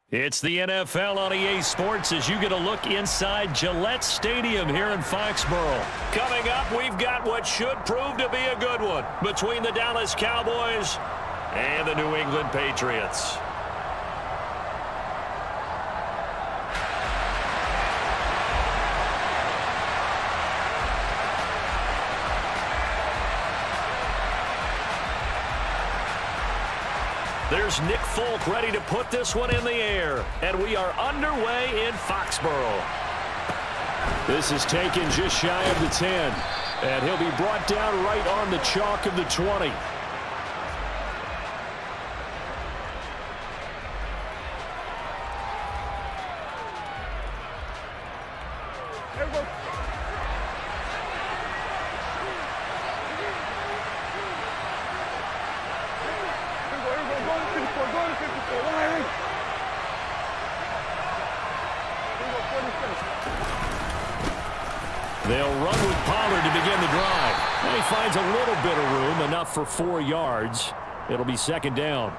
It's the NFL on EA Sports as you get a look inside Gillette Stadium here in Foxborough. Coming up, we've got what should prove to be a good one between the Dallas Cowboys and the New England Patriots. There's Nick Folk ready to put this one in the air, and we are underway in Foxborough. This is taken just shy of the 10, and he'll be brought down right on the chalk of the 20. They'll run with Pollard to begin the drive. And he finds a little bit of room, enough for 4 yards. It'll be second down.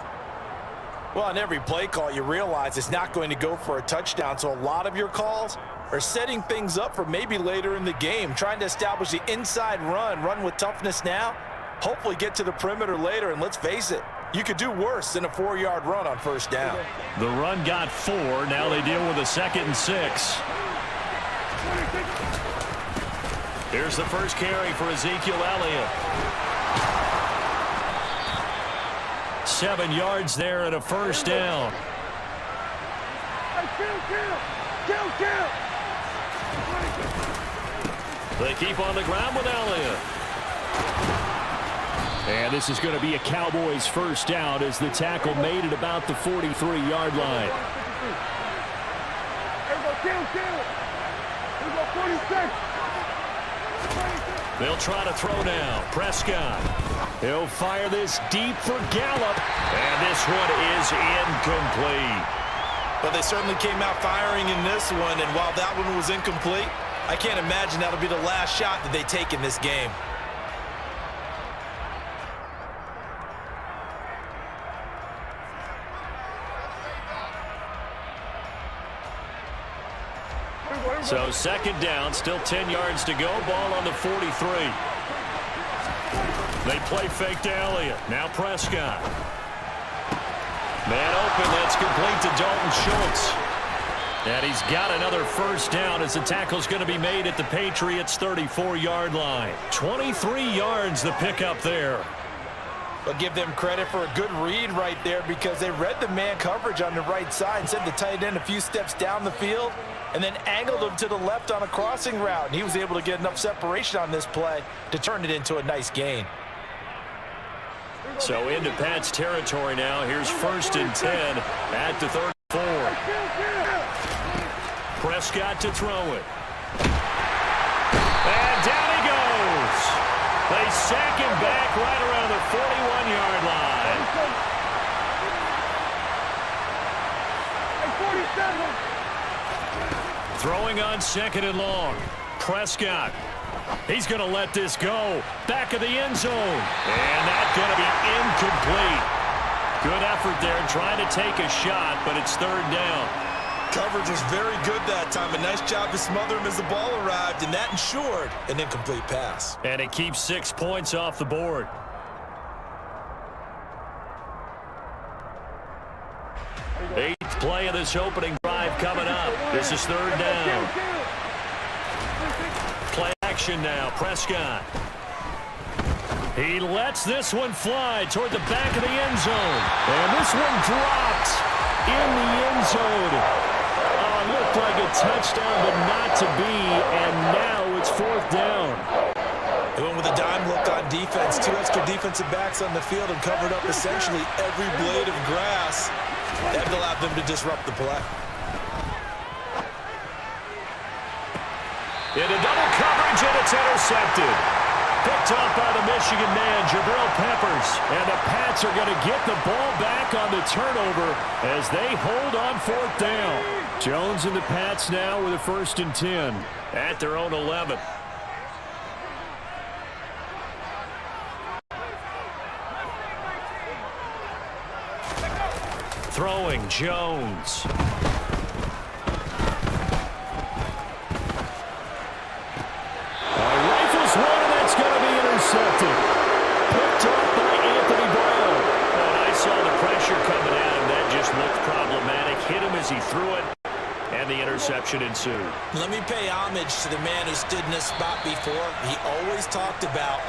Well, on every play call, you realize it's not going to go for a touchdown, so a lot of your calls are setting things up for maybe later in the game, trying to establish the inside run with toughness now, hopefully get to the perimeter later, and let's face it, you could do worse than a 4-yard run on first down. The run got 4. Now they deal with a 2nd and 6. Here's the first carry for Ezekiel Elliott. 7 yards there and a first down. They keep on the ground with Elliott. And this is going to be a Cowboys first down as the tackle made at about the 43-yard line. They'll try to throw now. Prescott. He'll fire this deep for Gallup. And this one is incomplete. But they certainly came out firing in this one, and while that one was incomplete, I can't imagine that'll be the last shot that they take in this game. So second down, still 10 yards to go, ball on the 43. They play fake to Elliott. Now Prescott. Man open, that's complete to Dalton Schultz. And he's got another first down as the tackle's going to be made at the Patriots' 34-yard line. 23 yards the pickup there. But give them credit for a good read right there because they read the man coverage on the right side and sent the tight end a few steps down the field and then angled him to the left on a crossing route. And he was able to get enough separation on this play to turn it into a nice gain. So into Pat's territory now. Here's 1st and 10 at the 34. Prescott to throw it. And down he goes. They sack him back right around the 41-yard line. 47. Throwing on 2nd and long. Prescott. He's going to let this go. Back of the end zone. And that's going to be incomplete. Good effort there trying to take a shot, but it's 3rd down. Coverage was very good that time. A nice job to smother him as the ball arrived, and that ensured an incomplete pass. And it keeps 6 points off the board. Eighth play of this opening drive coming up. This is 3rd down. Play action now. Prescott. He lets this one fly toward the back of the end zone. And this one dropped in the end zone. Oh, it looked like a touchdown, but not to be. And now it's 4th down. They went with a dime look on defense. 2 extra defensive backs on the field and covered up essentially every blade of grass. That allowed them to disrupt the play. Into double coverage, and it's intercepted. Picked off by the Michigan man, Jabril Peppers. And the Pats are going to get the ball back on the turnover as they hold on 4th down. Jones and the Pats now with a 1st and 10 at their own 11. Throwing Jones. Rifles one, and that's going to be intercepted. Picked up by Anthony Brown. And I saw the pressure coming at him. That just looked problematic. Hit him as he threw it, and the interception ensued. Let me pay homage to the man who stood in this spot before. He always talked about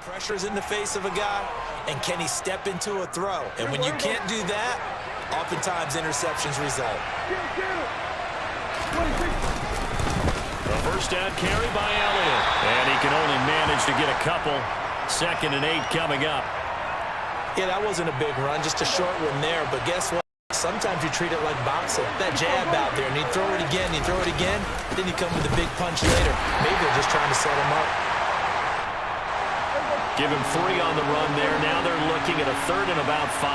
pressure's in the face of a guy, and can he step into a throw? And when you can't do that, oftentimes interceptions result. A first down carry by Elliott, and he can only manage to get a couple. 2nd and 8 coming up. Yeah, that wasn't a big run, just a short one there, but guess what? Sometimes you treat it like boxing. That jab out there, and you throw it again, you throw it again, then you come with a big punch later. Maybe they're just trying to set him up. Give him 3 on the run there. Now they're looking at a 3rd and about 5.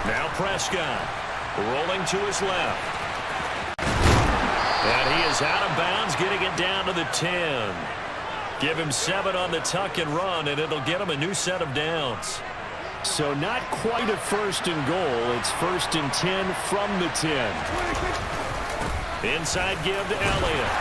Now Prescott rolling to his left. And he is out of bounds, getting it down to the 10. Give him 7 on the tuck and run, and it'll get him a new set of downs. So not quite a 1st and goal. It's 1st and 10 from the 10. Inside give to Elliott.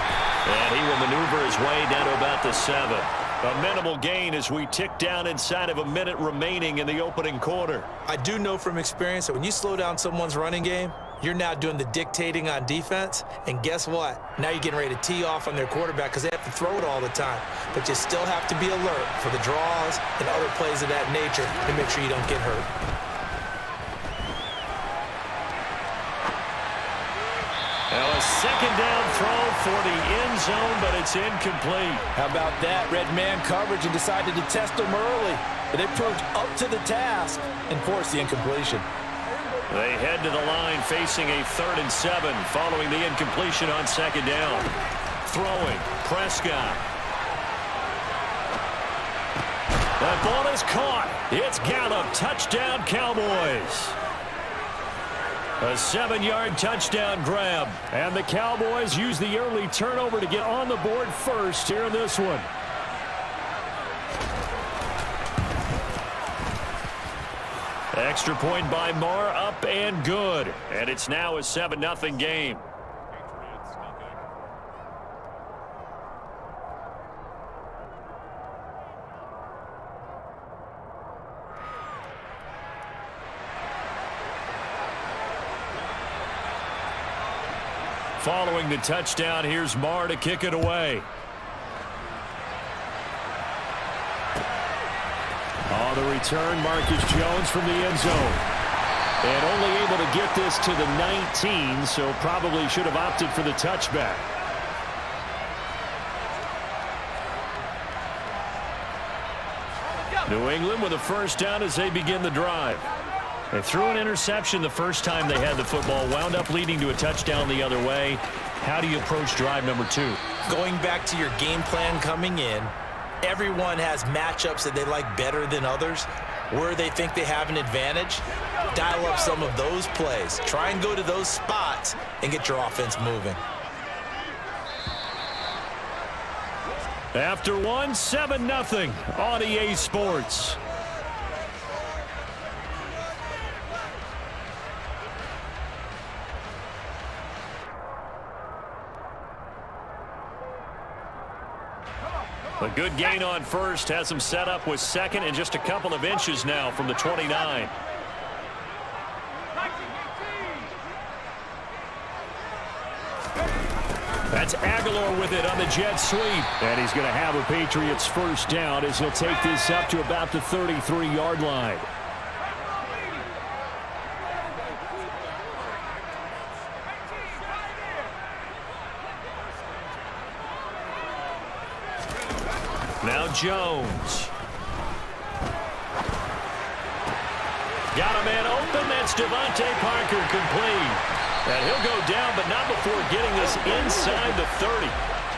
And he will maneuver his way down to about the 7. A minimal gain as we tick down inside of a minute remaining in the opening quarter. I do know from experience that when you slow down someone's running game, you're now doing the dictating on defense. And guess what? Now you're getting ready to tee off on their quarterback because they have to throw it all the time. But you still have to be alert for the draws and other plays of that nature to make sure you don't get hurt. Now a 2nd down throw for the end zone, but it's incomplete. How about that? Red man coverage and decided to test them early. But they proved up to the task and forced the incompletion. They head to the line facing a 3rd and 7 following the incompletion on 2nd down. Throwing, Prescott. That ball is caught. It's Gallup. Touchdown, Cowboys. A 7-yard touchdown grab. And the Cowboys use the early turnover to get on the board first here in this one. Extra point by Marr, up and good. And it's now a 7-0 game. Following the touchdown, here's Marr to kick it away. On the return, Marcus Jones from the end zone. And only able to get this to the 19, so probably should have opted for the touchback. New England with a first down as they begin the drive. They threw an interception the first time they had the football, wound up leading to a touchdown the other way. How do you approach drive number 2? Going back to your game plan coming in, everyone has matchups that they like better than others. Where they think they have an advantage, dial up some of those plays. Try and go to those spots and get your offense moving. After 7-0 on EA Sports. A good gain on first has him set up with 2nd and just a couple of inches now from the 29. That's Aguilar with it on the jet sweep. And he's going to have a Patriots first down as he'll take this up to about the 33-yard line. Now Jones. Got a man open. That's Devontae Parker complete. And he'll go down, but not before getting this inside the 30.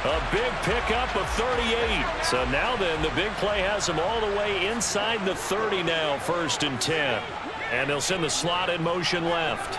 A big pickup of 38. So now then, the big play has him all the way inside the 30 now, 1st and 10. And they'll send the slot in motion left.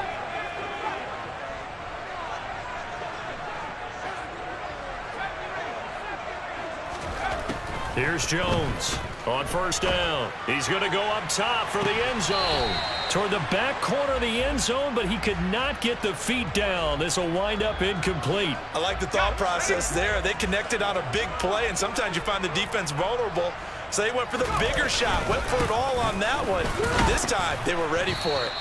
Here's Jones on first down. He's going to go up top for the end zone. Toward the back corner of the end zone, but he could not get the feet down. This will wind up incomplete. I like the thought process there. They connected on a big play, and sometimes you find the defense vulnerable. So they went for the bigger shot, went for it all on that one. This time, they were ready for it.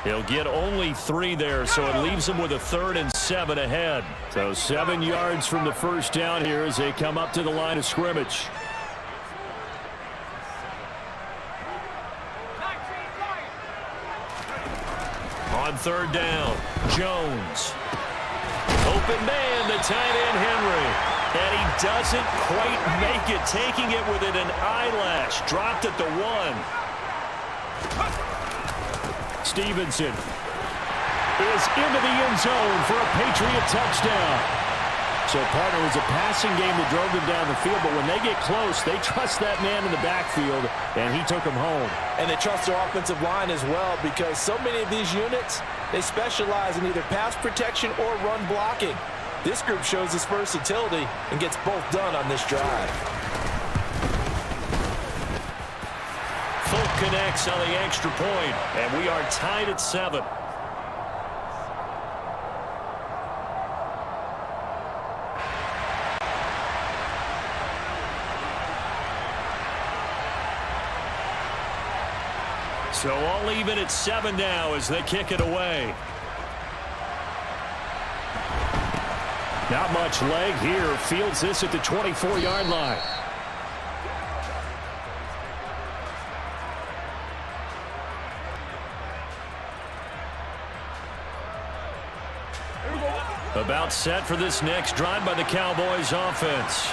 He'll get only 3 there, so it leaves him with a 3rd and 7 ahead. So 7 yards from the first down here as they come up to the line of scrimmage. On 3rd down, Jones. Open man, the tight end, Henry. And he doesn't quite make it, taking it within an eyelash. Dropped at the 1. Stevenson is into the end zone for a Patriot touchdown. So, partner, it was a passing game that drove them down the field, but when they get close, they trust that man in the backfield, and he took them home. And they trust their offensive line as well, because so many of these units, they specialize in either pass protection or run blocking. This group shows its versatility and gets both done on this drive. Folk connects on the extra point, and we are tied at 7. So all even at 7 now as they kick it away. Not much leg here. Fields this at the 24-yard line. About set for this next drive by the Cowboys offense.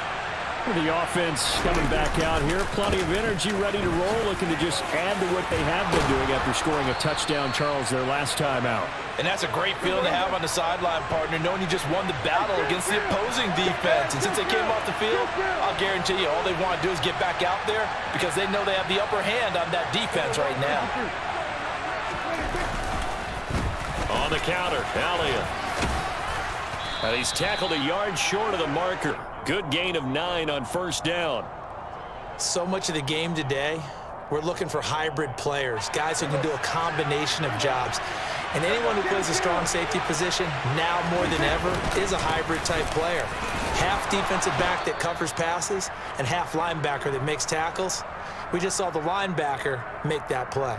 The offense coming back out here. Plenty of energy, ready to roll, looking to just add to what they have been doing after scoring a touchdown, Charles, their last time out. And that's a great feeling to have on the sideline, partner, knowing you just won the battle against the opposing defense. And since they came off the field, I'll guarantee you all they want to do is get back out there because they know they have the upper hand on that defense right now. On the counter, Elliott. And he's tackled a yard short of the marker. Good gain of 9 on first down. So much of the game today, we're looking for hybrid players, guys who can do a combination of jobs. And anyone who plays a strong safety position, now more than ever, is a hybrid-type player. Half defensive back that covers passes and half linebacker that makes tackles. We just saw the linebacker make that play.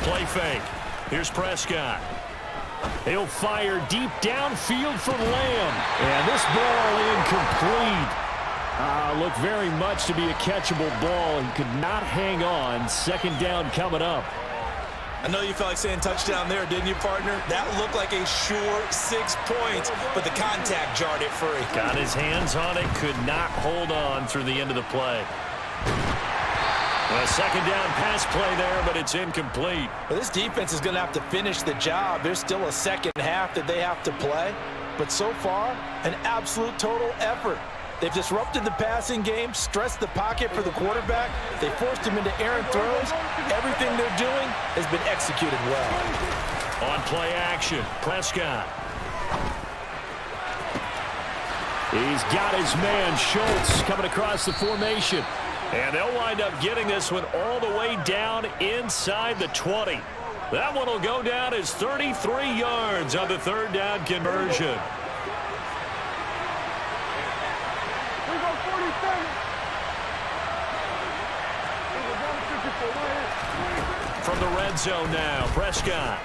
Play fake. Here's Prescott. He'll fire deep downfield for Lamb. And this ball incomplete. Looked very much to be a catchable ball. He could not hang on. Second down coming up. I know you felt like saying touchdown there, didn't you, partner? That looked like a sure 6 points, but the contact jarred it free. Got his hands on it, could not hold on through the end of the play. A second down pass play there, but it's incomplete. Well, this defense is going to have to finish the job. There's still a second half that they have to play. But so far, an absolute total effort. They've disrupted the passing game, stressed the pocket for the quarterback. They forced him into errant throws. Everything they're doing has been executed well. On play action, Prescott. He's got his man, Schultz, coming across the formation. And they'll wind up getting this one all the way down inside the 20. That one will go down as 33 yards on the third down conversion. From the red zone now, Prescott.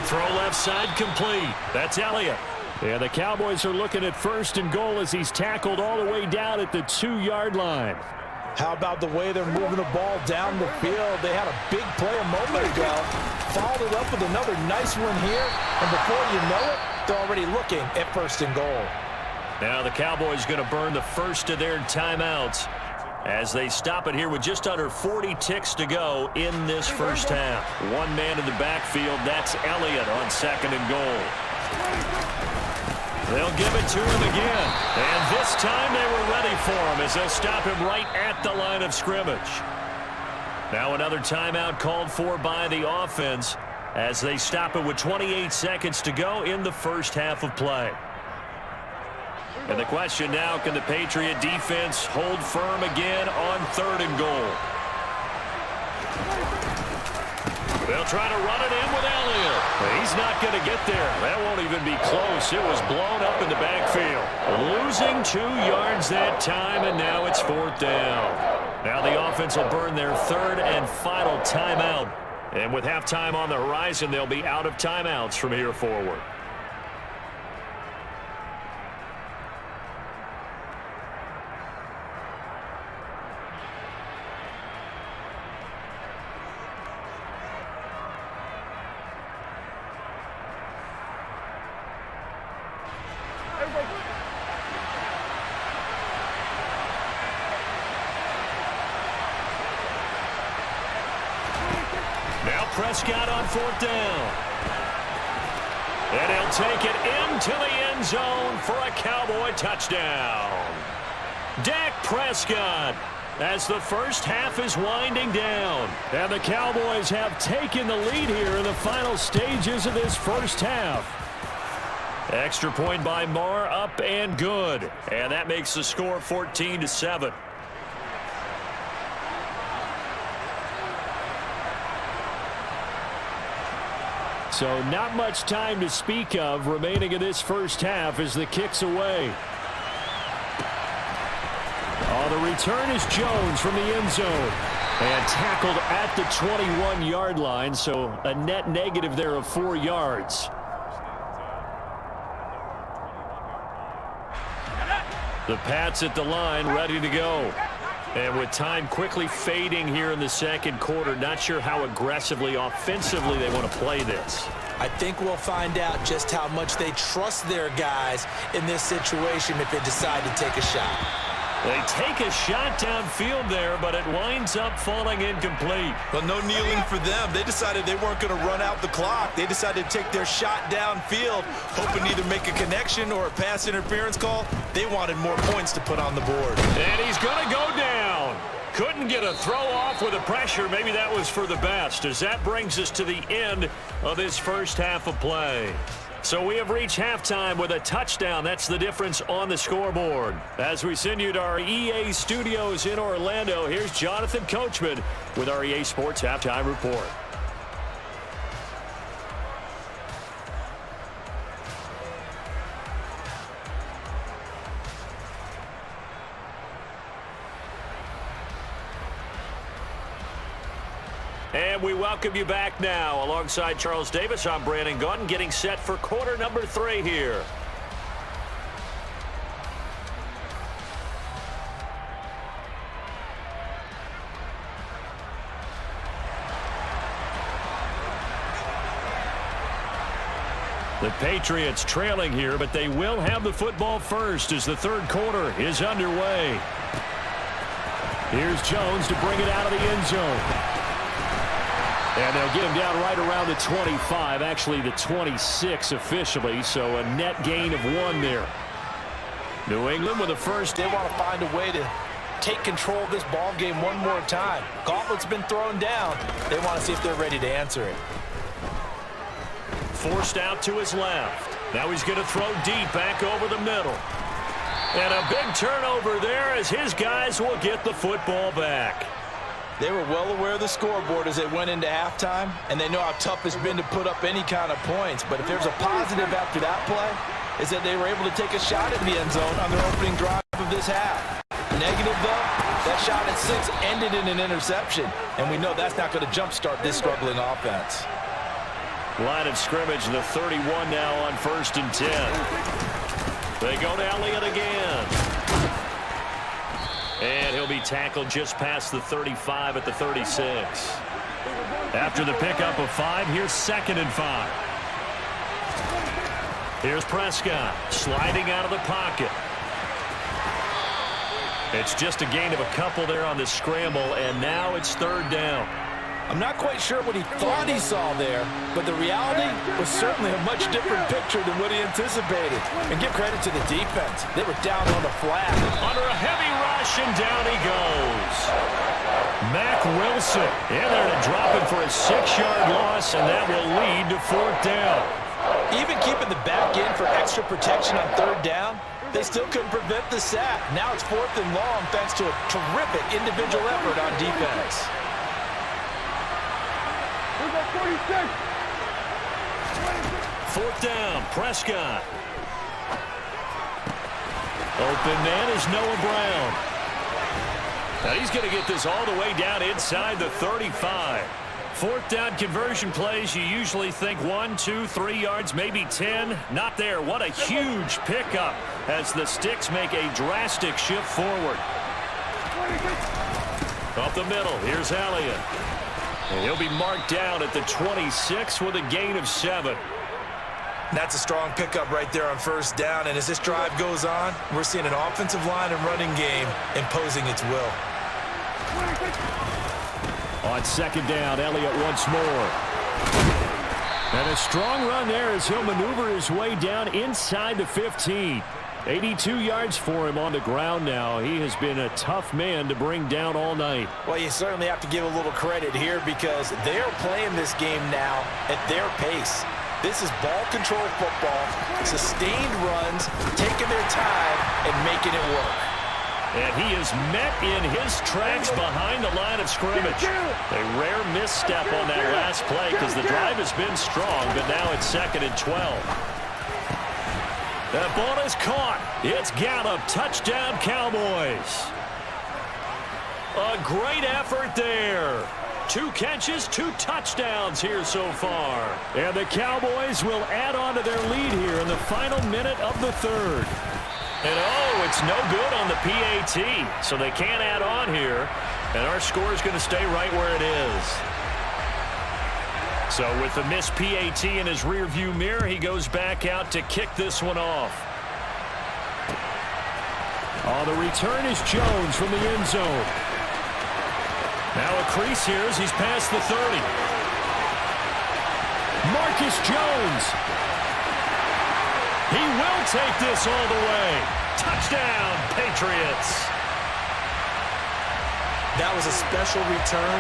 Throw left side complete. That's Elliott. And the Cowboys are looking at first and goal as he's tackled all the way down at the 2-yard line. How about the way they're moving the ball down the field? They had a big play a moment ago. Followed it up with another nice one here. And before you know it, they're already looking at first and goal. Now the Cowboys going to burn the first of their timeouts as they stop it here with just under 40 ticks to go in this first half. One man in the backfield, that's Elliott on second and goal. They'll give it to him again. And this time they were ready for him as they'll stop him right at the line of scrimmage. Now another timeout called for by the offense as they stop it with 28 seconds to go in the first half of play. And the question now, can the Patriot defense hold firm again on 3rd and goal? They'll try to run it in with Elliott. He's not going to get there. That won't even be close. It was blown up in the backfield. Losing 2 yards that time, and now it's 4th down. Now the offense will burn their 3rd and final timeout. And with halftime on the horizon, they'll be out of timeouts from here forward. Prescott on 4th down. And he'll take it into the end zone for a Cowboy touchdown. Dak Prescott as the first half is winding down. And the Cowboys have taken the lead here in the final stages of this first half. Extra point by Marr, up and good. And that makes the score 14-7. So not much time to speak of remaining in this first half as the kick's away. Oh, the return is Jones from the end zone. And tackled at the 21-yard line, so a net negative there of 4 yards. The Pats at the line, ready to go. And with time quickly fading here in the second quarter, not sure how aggressively, offensively they want to play this. I think we'll find out just how much they trust their guys in this situation if they decide to take a shot. They take a shot downfield there, but it winds up falling incomplete. But no kneeling for them. They decided they weren't going to run out the clock. They decided to take their shot downfield, hoping to either make a connection or a pass interference call. They wanted more points to put on the board. And he's going to go down. Couldn't get a throw off with the pressure. Maybe that was for the best, as that brings us to the end of this first half of play. So we have reached halftime with a touchdown. That's the difference on the scoreboard. As we send you to our EA studios in Orlando, here's Jonathan Coachman with our EA Sports Halftime Report. And we welcome you back now. Alongside Charles Davis, I'm Brandon Gaudin, getting set for quarter number 3 here. The Patriots trailing here, but they will have the football first as the third quarter is underway. Here's Jones to bring it out of the end zone. And they'll get him down right around the 25, actually the 26 officially, so a net gain of 1 there. New England with a first. They want to find a way to take control of this ball game one more time. Gauntlet's been thrown down. They want to see if they're ready to answer it. Forced out to his left. Now he's going to throw deep back over the middle. And a big turnover there as his guys will get the football back. They were well aware of the scoreboard as they went into halftime, and they know how tough it's been to put up any kind of points. But if there's a positive after that play, is that they were able to take a shot at the end zone on their opening drive of this half. Negative, though, that shot at 6 ended in an interception, and we know that's not going to jumpstart this struggling offense. Line of scrimmage, the 31 now on 1st and 10. They go to Elliott again. And he'll be tackled just past the 35 at the 36. After the pickup of 5, here's 2nd and 5. Here's Prescott sliding out of the pocket. It's just a gain of a couple there on the scramble, and now it's 3rd down. I'm not quite sure what he thought he saw there, but the reality was certainly a much different picture than what he anticipated. And give credit to the defense. They were down on the flat. Under a heavy rush, and down he goes. Mack Wilson in there to drop him for a 6-yard loss, and that will lead to 4th down. Even keeping the back end for extra protection on 3rd down, they still couldn't prevent the sack. Now it's 4th and long thanks to a terrific individual effort on defense. 4th down, Prescott. Open man is Noah Brown. Now he's going to get this all the way down inside the 35. 4th down conversion plays, you usually think 1, 2, 3 yards, maybe 10. Not there. What a huge pickup as the Sticks make a drastic shift forward. Up the middle, here's Elliott. And he'll be marked down at the 26 with a gain of 7. That's a strong pickup right there on 1st down, and as this drive goes on, we're seeing an offensive line and running game imposing its will. On 2nd down, Elliott once more. And a strong run there as he'll maneuver his way down inside the 15. 82 yards for him on the ground now. He has been a tough man to bring down all night. Well, you certainly have to give a little credit here because they're playing this game now at their pace. This is ball control football, sustained runs, taking their time and making it work. And he is met in his tracks behind the line of scrimmage. A rare misstep on that last play because the drive has been strong, but now it's 2nd and 12. That ball is caught. It's Gallup. Touchdown, Cowboys. A great effort there. 2 catches, 2 touchdowns here so far. And the Cowboys will add on to their lead here in the final minute of the 3rd. And oh, it's no good on the PAT, so they can't add on here. And our score is going to stay right where it is. So with the missed PAT in his rearview mirror, he goes back out to kick this one off. On the return is Jones from the end zone. Now a crease here as he's past the 30. Marcus Jones. He will take this all the way. Touchdown, Patriots. That was a special return,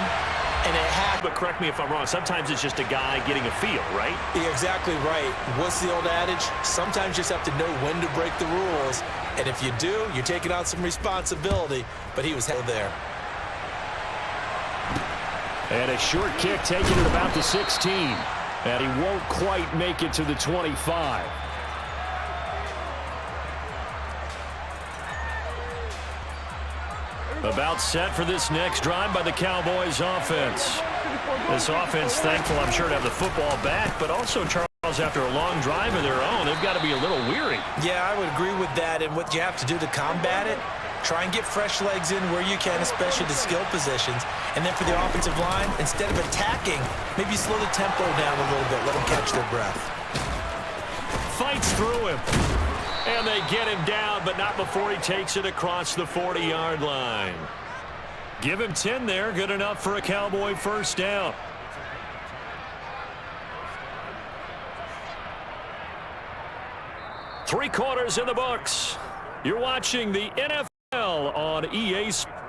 and it happened. But correct me if I'm wrong. Sometimes it's just a guy getting a feel, right? You're exactly right. What's the old adage? Sometimes you just have to know when to break the rules. And if you do, you're taking on some responsibility. But he was there. And a short kick taken at about the 16. And he won't quite make it to the 25. About set for this next drive by the Cowboys offense. This offense, thankful, I'm sure, to have the football back, but also, Charles, after a long drive of their own, they've got to be a little weary. Yeah, I would agree with that, and what you have to do to combat it, try and get fresh legs in where you can, especially the skill positions. And then for the offensive line, instead of attacking, maybe slow the tempo down a little bit, let them catch their breath. Fights through him. And they get him down, but not before he takes it across the 40-yard line. Give him 10 there, good enough for a Cowboy 1st down. Three quarters in the books. You're watching the NFL on EA Sports.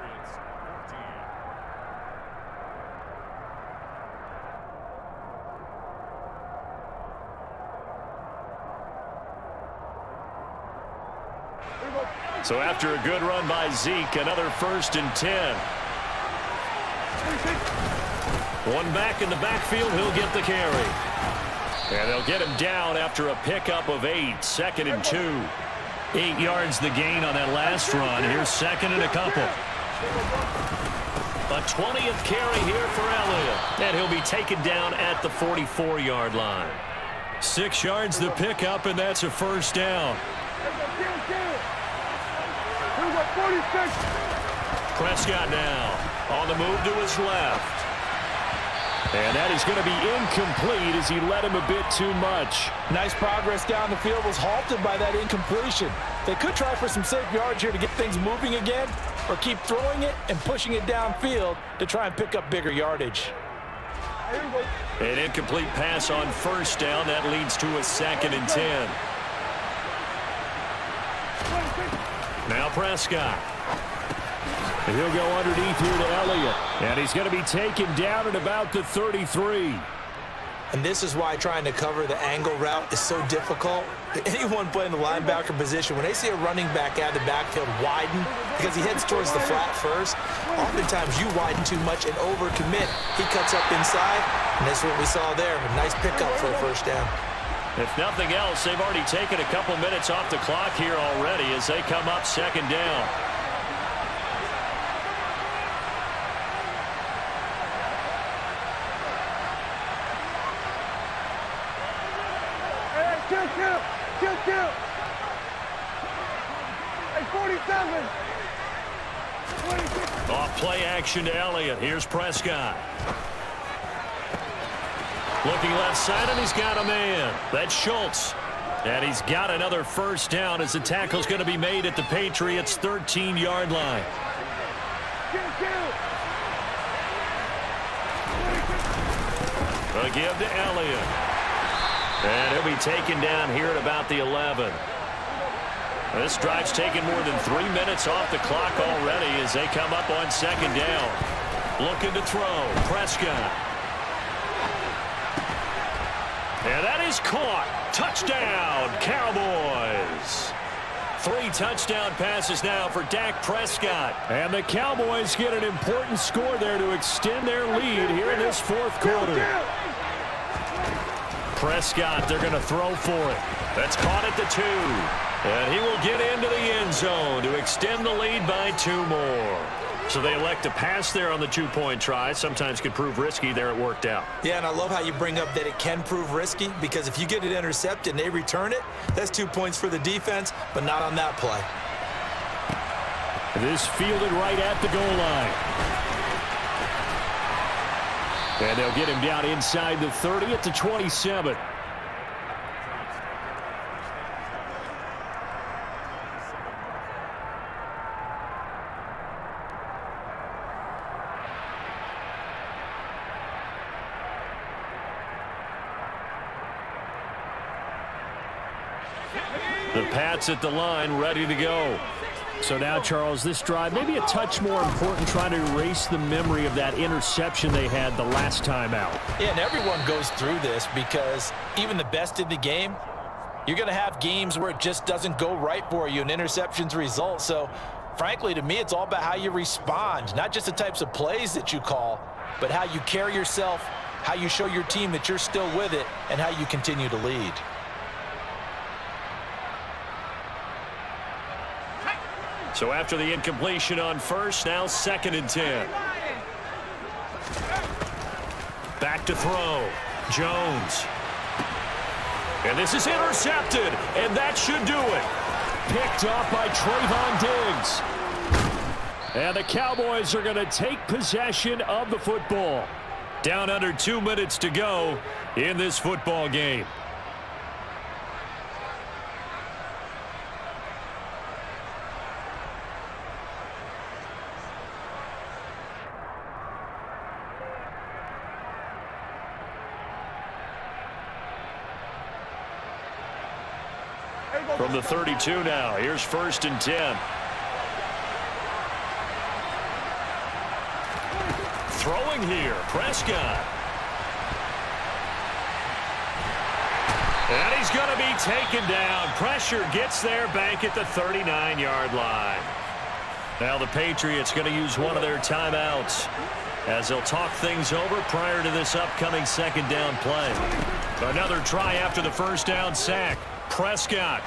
So after a good run by Zeke, another 1st and 10. One back in the backfield, he'll get the carry. And they'll get him down after a pickup of 8, 2nd and 2. 8 yards the gain on that last run. Here's 2nd and a couple. A 20th carry here for Elliott. And he'll be taken down at the 44-yard line. 6 yards the pickup, and that's a 1st down. Prescott now on the move to his left. And that is going to be incomplete as he led him a bit too much. Nice progress down the field, was halted by that incompletion. They could try for some safe yards here to get things moving again, or keep throwing it and pushing it downfield to try and pick up bigger yardage. An incomplete pass on first down. That leads to a 2nd and 10. Now Prescott. He'll go underneath here to Elliott. And he's going to be taken down at about the 33. And this is why trying to cover the angle route is so difficult. Anyone playing the linebacker position, when they see a running back out of the backfield widen because he heads towards the flat first, oftentimes you widen too much and overcommit. He cuts up inside, and that's what we saw there. A nice pickup for a first down. If nothing else, they've already taken a couple minutes off the clock here already as they come up 2nd down. Kill. Hey, 47. 26. Off play action to Elliott. Here's Prescott. Looking left side, and he's got a man. That's Schultz. And he's got another first down as the tackle's going to be made at the Patriots' 13-yard line. A give to Elliott. And he'll be taken down here at about the 11. This drive's taken more than 3 minutes off the clock already as they come up on 2nd down. Looking to throw. Prescott. And that is caught. Touchdown, Cowboys. 3 touchdown passes now for Dak Prescott. And the Cowboys get an important score there to extend their lead here in this 4th quarter. Prescott, they're going to throw for it. That's caught at the 2. And he will get into the end zone to extend the lead by 2 more. So they elect to pass there on the 2-point try. Sometimes could prove risky. There it worked out. Yeah, and I love how you bring up that it can prove risky, because if you get it intercepted and they return it, that's 2 points for the defense, but not on that play. This fielded right at the goal line. And they'll get him down inside the 30 at the 27. The Pats at the line, ready to go. So now, Charles, this drive maybe a touch more important, trying to erase the memory of that interception they had the last time out. Yeah, and everyone goes through this, because even the best in the game, you're going to have games where it just doesn't go right for you and interceptions result. So, frankly, to me, it's all about how you respond, not just the types of plays that you call, but how you carry yourself, how you show your team that you're still with it, and how you continue to lead. So after the incompletion on first, now 2nd and 10. Back to throw. Jones. And this is intercepted, and that should do it. Picked off by Trayvon Diggs. And the Cowboys are going to take possession of the football. Down under 2 minutes to go in this football game. From the 32 now, here's 1st and 10. Throwing here, Prescott. And he's going to be taken down. Pressure gets there back at the 39-yard line. Now the Patriots going to use one of their timeouts as they'll talk things over prior to this upcoming 2nd down play. Another try after the first down sack. Prescott.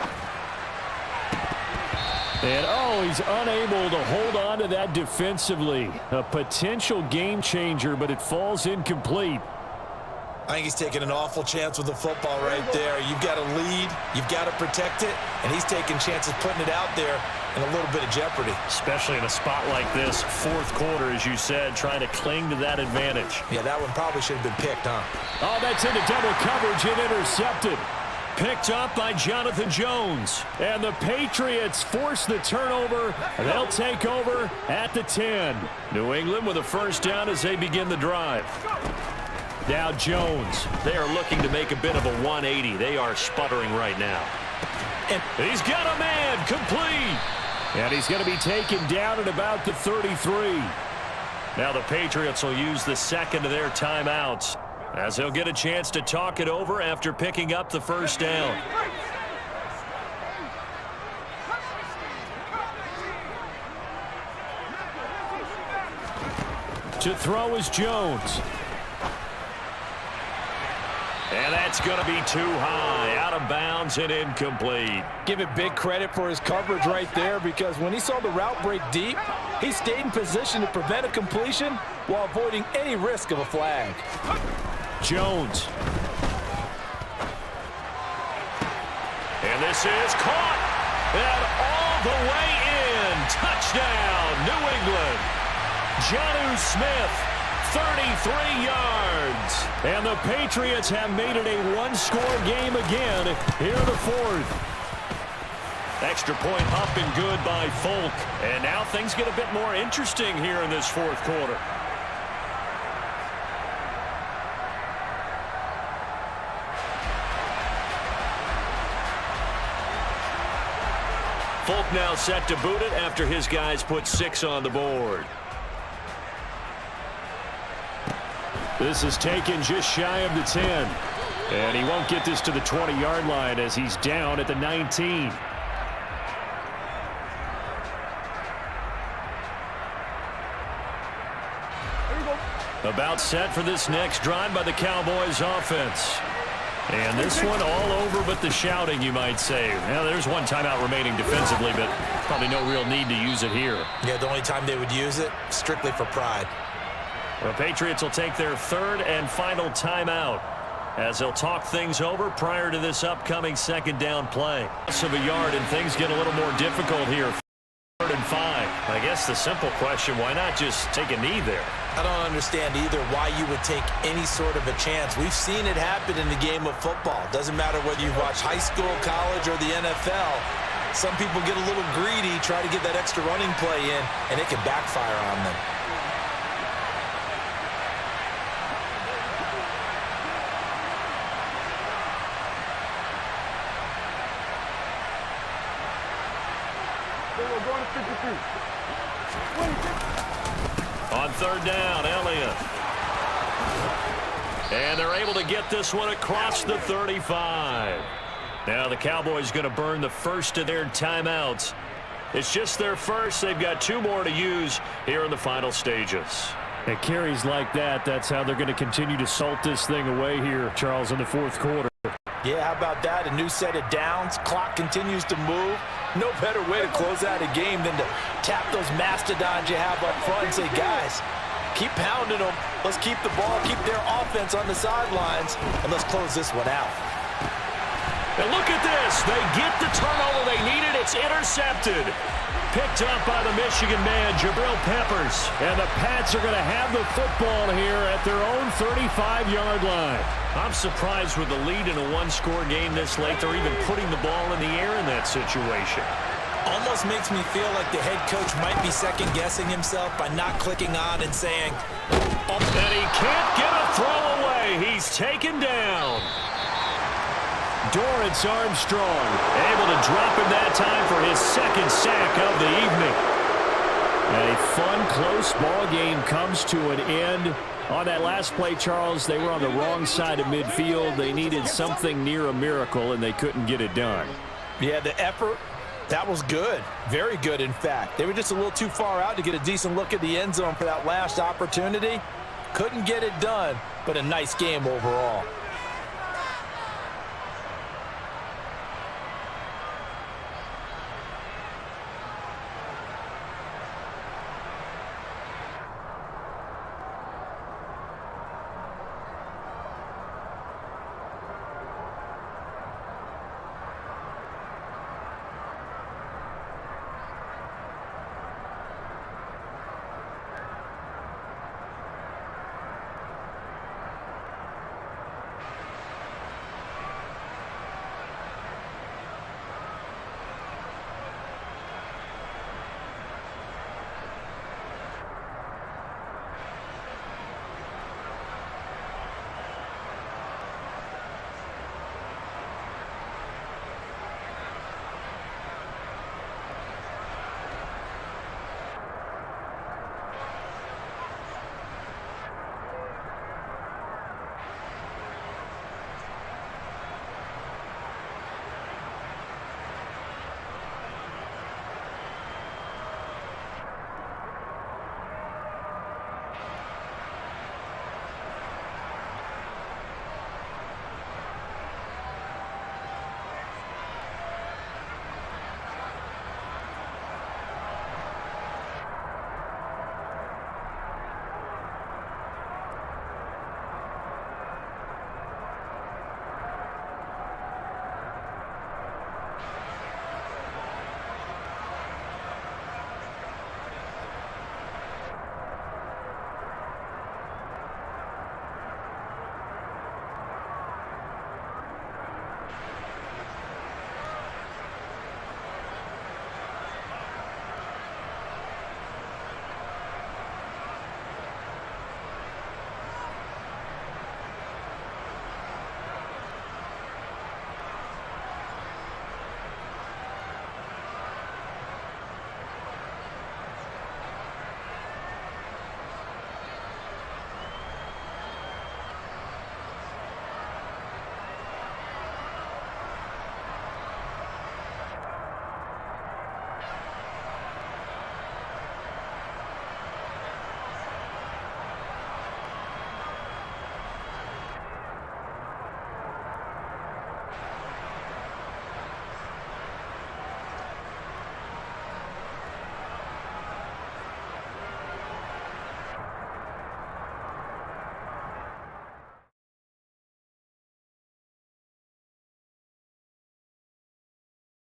And, he's unable to hold on to that defensively. A potential game changer, but it falls incomplete. I think he's taking an awful chance with the football right there. You've got to lead, you've got to protect it, and he's taking chances putting it out there in a little bit of jeopardy. Especially in a spot like this, 4th quarter, as you said, trying to cling to that advantage. Yeah, that one probably should have been picked, huh? Oh, that's into double coverage and intercepted. Picked up by Jonathan Jones. And the Patriots force the turnover. They'll take over at the 10. New England with a first down as they begin the drive. Now Jones. They are looking to make a bit of a 180. They are sputtering right now. And he's got a man complete. And he's going to be taken down at about the 33. Now the Patriots will use the second of their timeouts as he'll get a chance to talk it over after picking up the first down. To throw is Jones. And that's going to be too high, out of bounds and incomplete. Give it big credit for his coverage right there, because when he saw the route break deep, he stayed in position to prevent a completion while avoiding any risk of a flag. Jones. And this is caught. And all the way in. Touchdown, New England. Jonnu Smith, 33 yards. And the Patriots have made it a one-score game again here in the fourth. Extra point up and good by Folk. And now things get a bit more interesting here in this fourth quarter. Folk now set to boot it after his guys put 6 on the board. This is taken just shy of the 10. And he won't get this to the 20-yard line as he's down at the 19. About set for this next drive by the Cowboys offense. And this one all over but the shouting, you might say. Now, there's one timeout remaining defensively, but probably no real need to use it here. Yeah, the only time they would use it, strictly for pride. The Patriots will take their third and final timeout as they'll talk things over prior to this upcoming second down play. Loss of a yard, and things get a little more difficult here. 3rd and 5. I guess the simple question, why not just take a knee there? I don't understand either why you would take any sort of a chance. We've seen it happen in the game of football. Doesn't matter whether you watch high school, college, or the NFL. Some people get a little greedy, try to get that extra running play in, and it can backfire on them. On 3rd down, Elliott. And they're able to get this one across the 35. Now the Cowboys going to burn the first of their timeouts. It's just their first. They've got 2 more to use here in the final stages. At carries like that, that's how they're going to continue to salt this thing away here, Charles, in the fourth quarter. Yeah, how about that? A new set of downs. Clock continues to move. No better way to close out a game than to tap those mastodons you have up front and say, guys, keep pounding them. Let's keep the ball, keep their offense on the sidelines, and let's close this one out. And look at this. They get the turnover they needed. It's intercepted. Picked up by the Michigan man, Jabril Peppers. And the Pats are going to have the football here at their own 35-yard line. I'm surprised with the lead in a one-score game this late. They're even putting the ball in the air in that situation. Almost makes me feel like the head coach might be second-guessing himself by not clicking on and saying, and he can't get a throw away. He's taken down. Dorrance Armstrong able to drop him that time for his second sack of the evening. And a fun, close ball game comes to an end. On that last play, Charles, they were on the wrong side of midfield. They needed something near a miracle, and they couldn't get it done. Yeah, the effort, that was good. Very good, in fact. They were just a little too far out to get a decent look at the end zone for that last opportunity. Couldn't get it done, but a nice game overall.